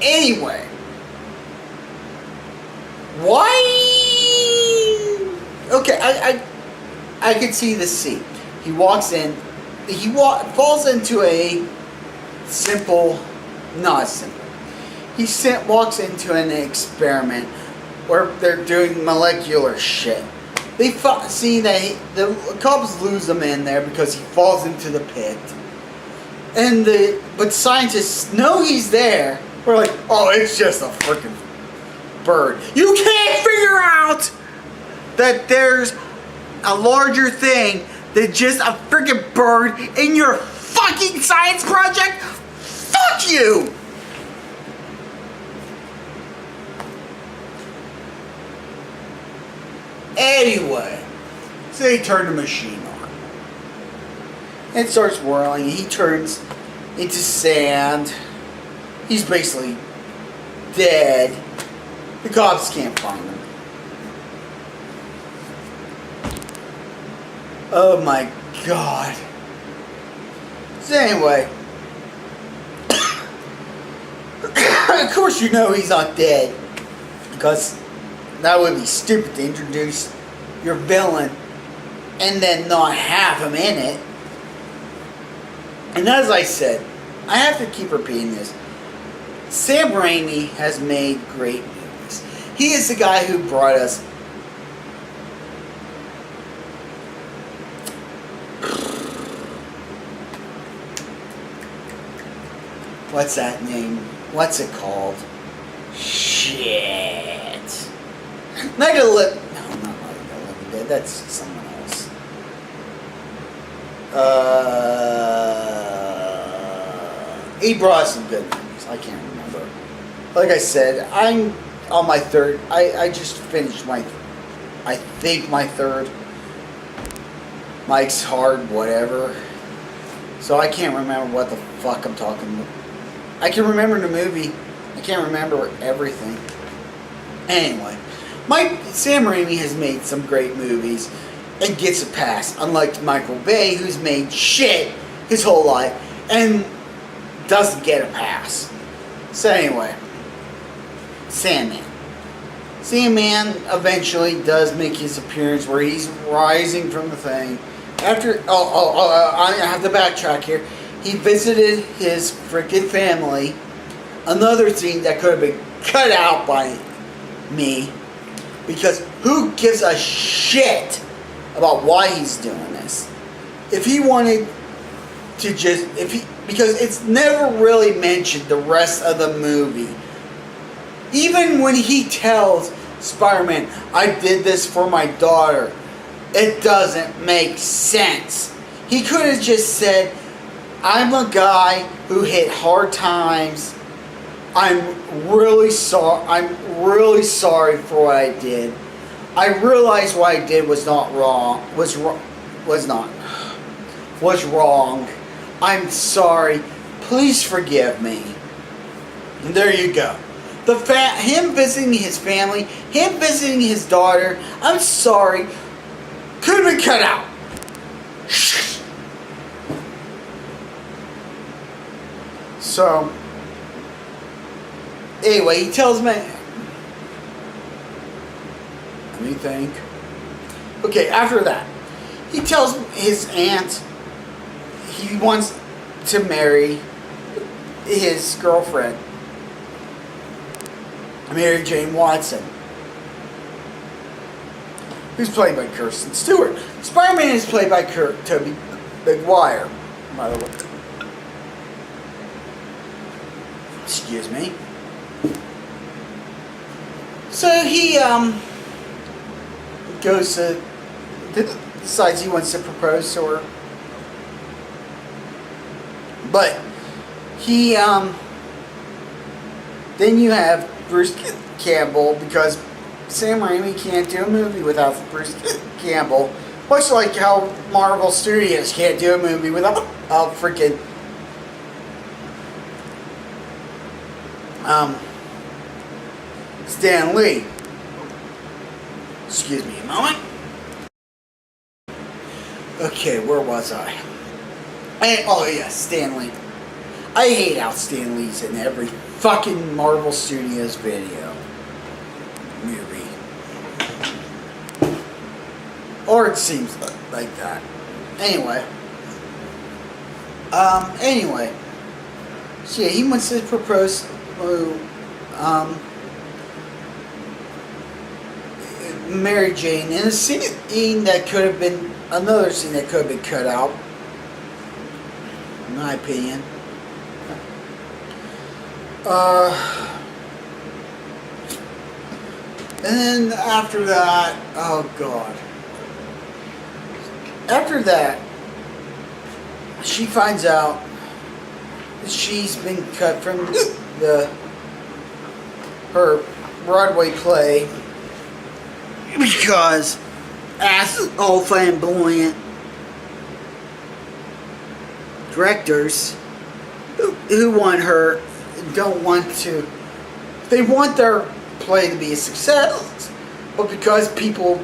Anyway, why? Okay, I can see the scene. He walks in. He falls into a simple, not simple. He walks into an experiment where they're doing molecular shit. They see that the cops lose him in there because he falls into the pit. But scientists know he's there. We're like, oh, it's just a freaking bird. You can't figure out that there's a larger thing than just a freaking bird in your fucking science project? Fuck you! Anyway, so they turn the machine on. It starts whirling. He turns into sand. He's basically dead. The cops can't find him. Oh my god. So anyway, of course you know he's not dead, because that would be stupid to introduce your villain and then not have him in it. And as I said, I have to keep repeating this. Sam Raimi has made great movies. He is the guy who brought us what's that name? What's it called? Shit. Night of the Living... No, not Night of the Living Dead. That's someone else. He brought some good movies. I can't remember. Like I said, I'm on my third... I just finished my... I think my third. Mike's Hard, whatever. So I can't remember what the fuck I'm talking about. I can remember the movie. I can't remember everything. Anyway, Sam Raimi has made some great movies and gets a pass, unlike Michael Bay, who's made shit his whole life and doesn't get a pass. So anyway, Sandman. Sandman eventually does make his appearance where he's rising from the thing. After, I have to backtrack here. He visited his freaking family. Another scene that could have been cut out by me. Because who gives a shit about why he's doing this? If he wanted to just... because it's never really mentioned the rest of the movie. Even when he tells Spider-Man, I did this for my daughter, it doesn't make sense. He could have just said, I'm a guy who hit hard times. I'm really sorry for what I did. I realize what I did was not wrong. Was wrong. I'm sorry. Please forgive me. And there you go. Him visiting his family, him visiting his daughter, I'm sorry, could have been cut out. So, anyway, he tells me, let me think. Okay, after that, he tells his aunt he wants to marry his girlfriend, Mary Jane Watson, who's played by Kristen Stewart. Spider-Man is played by Tobey Maguire, by the way. Excuse me. So he goes to decides he wants to propose to her, but he then you have Bruce Campbell, because Sam Raimi can't do a movie without Bruce Campbell, much like how Marvel Studios can't do a movie without freaking Stan Lee. Excuse me a moment. Okay, where was I? Oh yes, Stan Lee. I hate how Stan Lee's in every fucking Marvel Studios video movie. Or it seems like that. Anyway. So yeah, he wants to propose Mary Jane in a scene that could have been another scene that could have been cut out, in my opinion. And then after that, oh god. After that, she finds out that she's been cut from her Broadway play because all flamboyant directors who want her don't want to. They want their play to be a success, but because people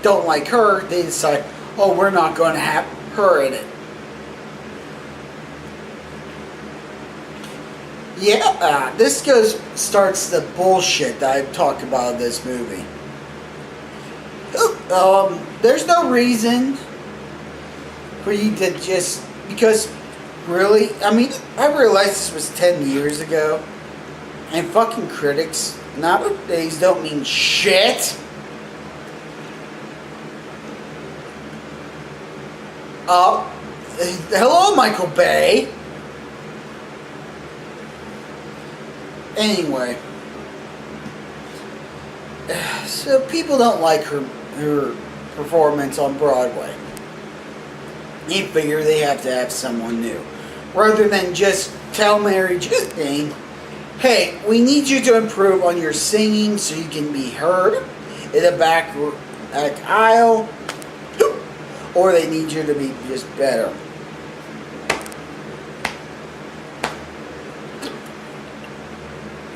don't like her, they decide, oh, we're not going to have her in it. Yeah, this starts the bullshit that I've talked about in this movie. There's no reason for you to just, because really, I mean, I realized this was 10 years ago, and fucking critics nowadays don't mean shit. Hello, Michael Bay. Anyway, so people don't like her performance on Broadway. You figure they have to have someone new, rather than just tell Mary Jane, hey, we need you to improve on your singing so you can be heard in the back aisle, or they need you to be just better.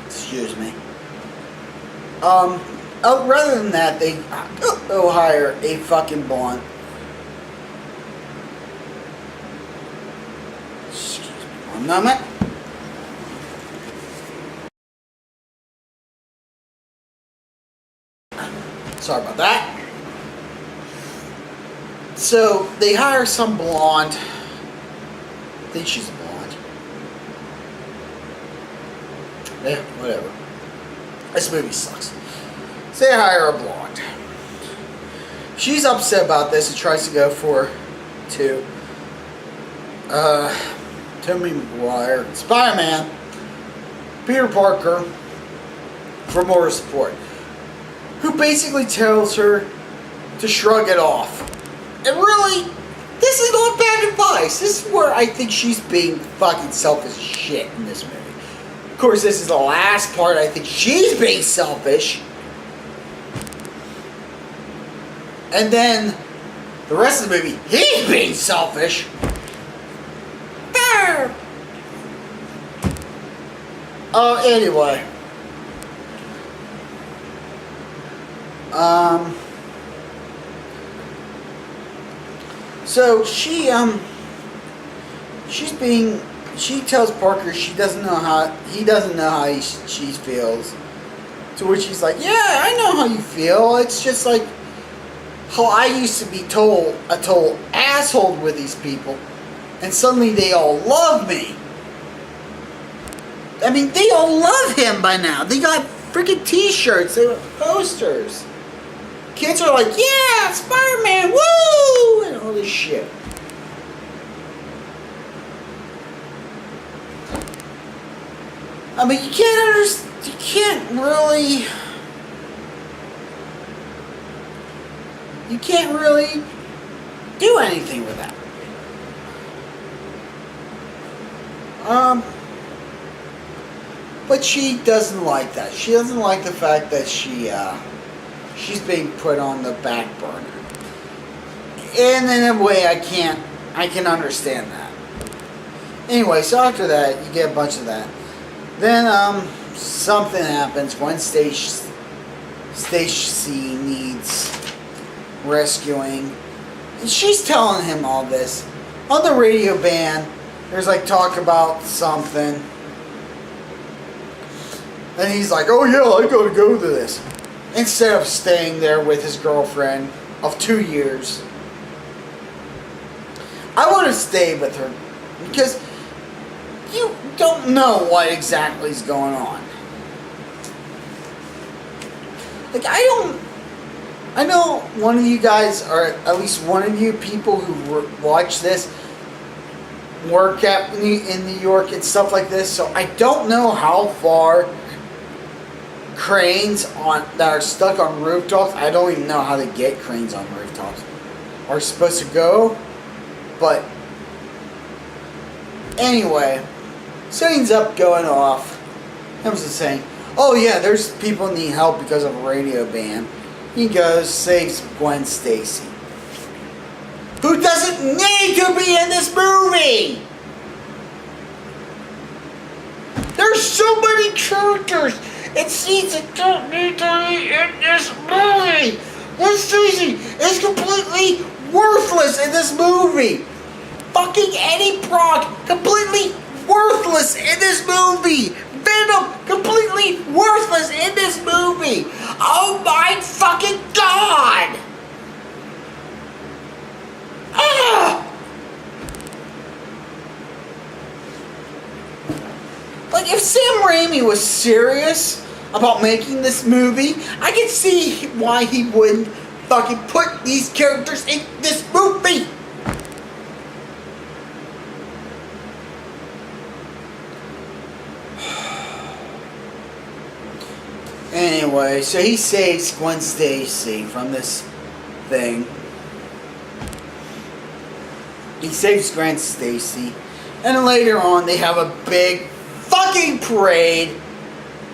Excuse me. Rather than that, they hire a fucking blonde. Excuse me one moment. Sorry about that. So they hire some blonde. I think she's a blonde. Yeah, whatever. This movie sucks. So they hire a blonde. She's upset about this and tries to go to Tobey Maguire, Spider-Man, Peter Parker for more support, who basically tells her to shrug it off. And really, this is not bad advice. This is where I think she's being fucking selfish as shit in this movie. Of course, this is the last part. I think she's being selfish. And then the rest of the movie, he's being selfish. Anyway. So she tells Parker she doesn't know how she feels, to which he's like, yeah, I know how you feel. It's just like how I used to be a total asshole with these people, and suddenly they all love me. I mean, they all love him by now. They got freaking t-shirts, they have posters. Kids are like, yeah, Spider-Man, woo, and all this shit. I mean, you can't really do anything with that. But she doesn't like that. She doesn't like the fact that she's being put on the back burner. And in a way, I can understand that. Anyway, so after that, you get a bunch of that. Then, something happens. One Stacy needs rescuing. And she's telling him all this on the radio band there's like talk about something. And he's like, oh yeah, I gotta go to this. Instead of staying there with his girlfriend of 2 years. I want to stay with her because you don't know what exactly is going on. Like, I know one of you guys, or at least one of you people who watch this, work in New York and stuff like this, so I don't know how far cranes that are stuck on rooftops, I don't even know how to get cranes on rooftops, are supposed to go, but anyway, so he ends up going off. Comes to saying, oh yeah, there's people who need help because of a radio ban. He goes, saves Gwen Stacy, who doesn't need to be in this movie. There's so many characters and scenes that don't need to be in this movie. Gwen Stacy is completely worthless in this movie. Fucking Eddie Brock, completely worthless in this movie. Venom, completely worthless in this movie. Oh my fucking god! Ah! Like, if Sam Raimi was serious about making this movie, I could see why he wouldn't fucking put these characters in this movie. Anyway, so he saves Gwen Stacy from this thing. He saves Gwen Stacy. And then later on, they have a big fucking parade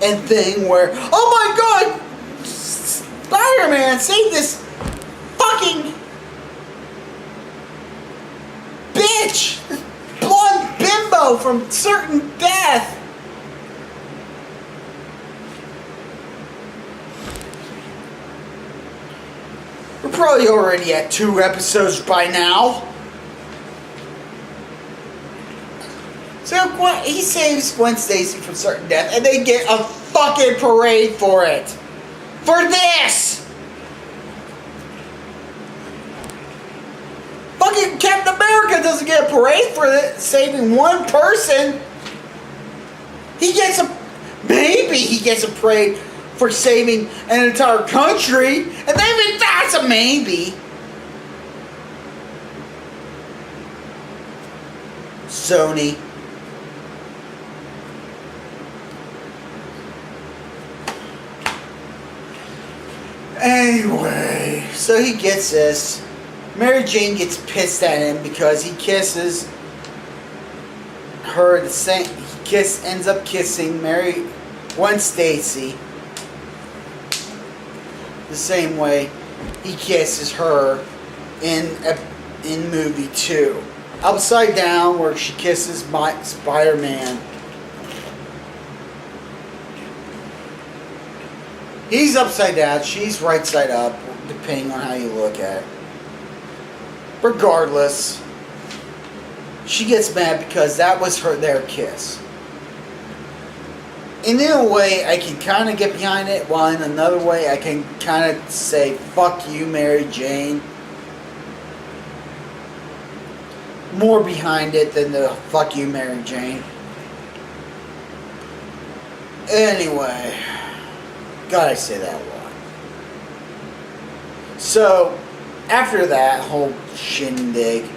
and thing where, oh my god, Spider-Man saved this fucking bitch, this blonde bimbo from certain death. We're probably already at 2 episodes by now. So he saves Gwen Stacy from certain death, and they get a fucking parade for it. For this! Fucking Captain America doesn't get a parade for saving one person. Maybe he gets a parade for saving an entire country, and maybe that's a maybe. Sony. Anyway, so he gets this. Mary Jane gets pissed at him because he kisses her the same. Ends up kissing Gwen Stacy the same way he kisses her in movie 2. Upside Down, where she kisses Spider-Man. He's upside down, she's right side up, depending on how you look at it. Regardless, she gets mad because that was their kiss. And in a way, I can kind of get behind it, while in another way, I can kind of say, fuck you, Mary Jane. More behind it than the fuck you, Mary Jane. Anyway, gotta say that a lot. So, after that whole shindig.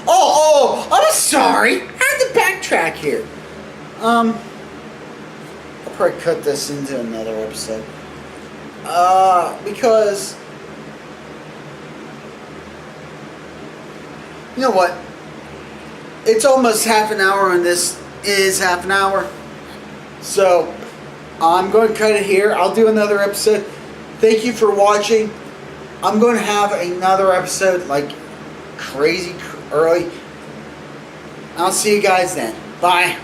Oh, I'm sorry. I had to backtrack here. I'll probably cut this into another episode. Because, you know what? It's almost half an hour, and this is half an hour. So, I'm going to cut it here. I'll do another episode. Thank you for watching. I'm going to have another episode like crazy early. I'll see you guys then. Bye.